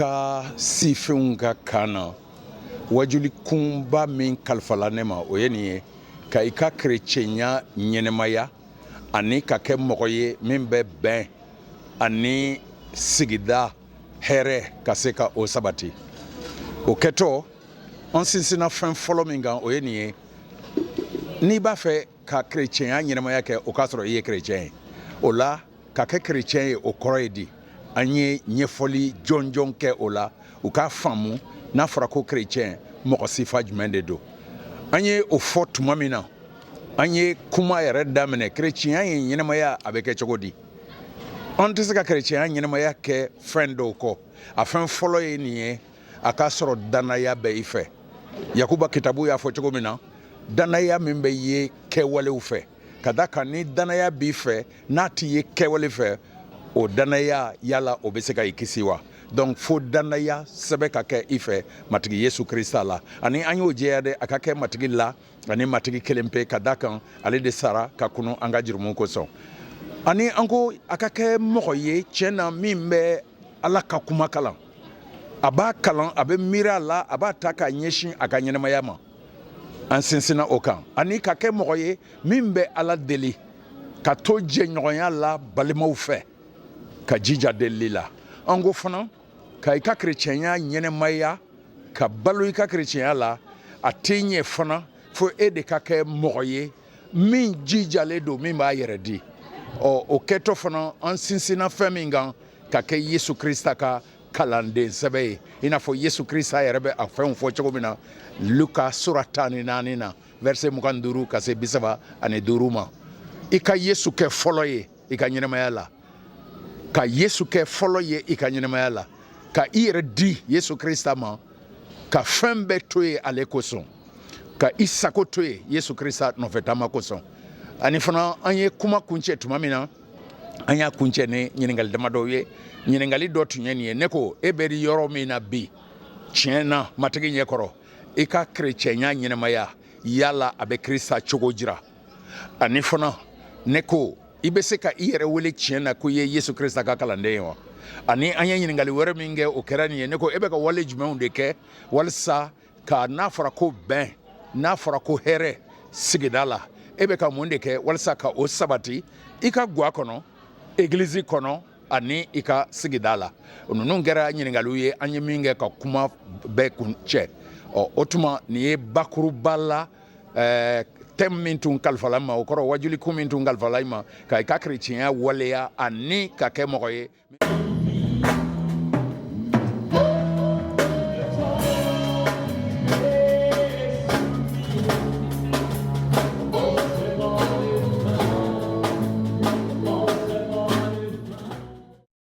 ka sifɛnw ka kan na wajuli kunba min kalifala ne ma o ye nin ye ka i ka kerecɛnya ɲɛnɛmaya ani ka kɛ mɔgɔ ye min bɛ bɛn ani sigida hɛrɛ ka se ka o sabati o kɛtɔ an sinsinna fɛn fɔlɔ min kan o ye nin ye n'i b'a fɛ ka kerecɛnya ɲɛnɛmaya kɛ o k'a sɔrɔ i ye kerecɛn ye o la ka kɛ kerecɛn ye o kɔrɔ ye di an ye ɲɛfɔli jɔnjɔn kɛ o la u k'a faamu n'a fɔra ko kerecɛn mɔgɔ sifa jumɛn de don an ye o fɔ tuma min na an ye kuma yɛrɛ daminɛ kerecɛnya ye ɲɛnɛmaya a bɛ kɛ cogo di an tɛ se ka kerecɛnya ɲɛnɛmaya kɛ fɛn dɔw kɔ a fɛn fɔlɔ ye nin ye a k'a sɔrɔ dannaya bɛ i fɛ yakuba kitabu y'a fɔ cogo min na dannaya min bɛ ye kɛwalew fɛ ka da kan ni dannaya b'i fɛ n'a t'i ye kɛwale fɛ o dannaya yala o bɛ se ka i kisi wa donc fo dannaya sɛbɛ ka kɛ i fɛ matigi yesu kirista la ani an y'o jɛya dɛ a ka kɛ matigi la ani matigi kelen pe ka da kan ale de sara ka kunu an ka jurumu kosɔn ani an ko a ka kɛ mɔgɔ ye tiɲɛ na min bɛ ala ka kuma kalan a b'a kalan a bɛ miiri a la a b'a ta k'a ɲɛsin a ka ɲɛnɛmaya ma an sinsinna o kan ani ka kɛ mɔgɔ ye min bɛ ala deli ka to jɛɲɔgɔnya la balimaw fɛ ka jija delili la an ko fana ka i ka kerecɛnya ɲɛnɛmaya ka balo i ka kerecɛnya la a tɛ ɲɛ fana fo e de ka kɛ mɔgɔ ye min jijalen don min b'a yɛrɛ di o kɛtɔ fana an sinsinna fɛn min kan ka kɛ yesu kirista ka kalanden sɛbɛ ye i n'a fɔ yesu kirista yɛrɛ bɛ a fɛnw fɔ cogo min na luka sura 14 na verset 25 ka se 35 ma i ka yesu kɛ fɔlɔ ye i ka ɲɛnɛmaya la ka yesu kɛ fɔlɔ ye i ka ɲɛnɛmaya la ka i yɛrɛ di yesu kirista ma ka fɛn bɛɛ to ye ale kosɔn ka i sago to ye yesu kirista nɔfɛtaama kosɔn ani fana an ye kuma kuncɛ tuma min na an y'a kuncɛ ni ɲininkali damadɔw ye ɲininkali dɔ tun ye nin ye ne ko e bɛ yɔrɔ min na bi tiɲɛ na matigi ɲɛkɔrɔ i ka kerecɛnya ɲɛnɛmaya yala a bɛ kirista cogo jira ani fana ne ko i bɛ se ka i yɛrɛ wele tiɲɛ na ko i ye yesu kirista ka kalanden ye wa ani an ye ɲininkali wɛrɛ min kɛ o kɛra nin ye ne ko e bɛ ka wale jumɛnw de kɛ walasa ka n'a fɔra ko bɛn n'a fɔra ko hɛrɛ sigida la e bɛ ka mun de kɛ walasa ka o sabati i ka guwa kɔnɔ egilizi kɔnɔ ani i ka sigida la ninnu kɛra ɲininkaliw ye an ye min kɛ ka kuma bɛɛ kun cɛ o tuma nin ye bakuruba la thème min tun kalifala ma o kɔrɔ wajulikun min tun kalifala i ma ka i ka kerecɛnya waleya ani ka kɛ mɔgɔ ye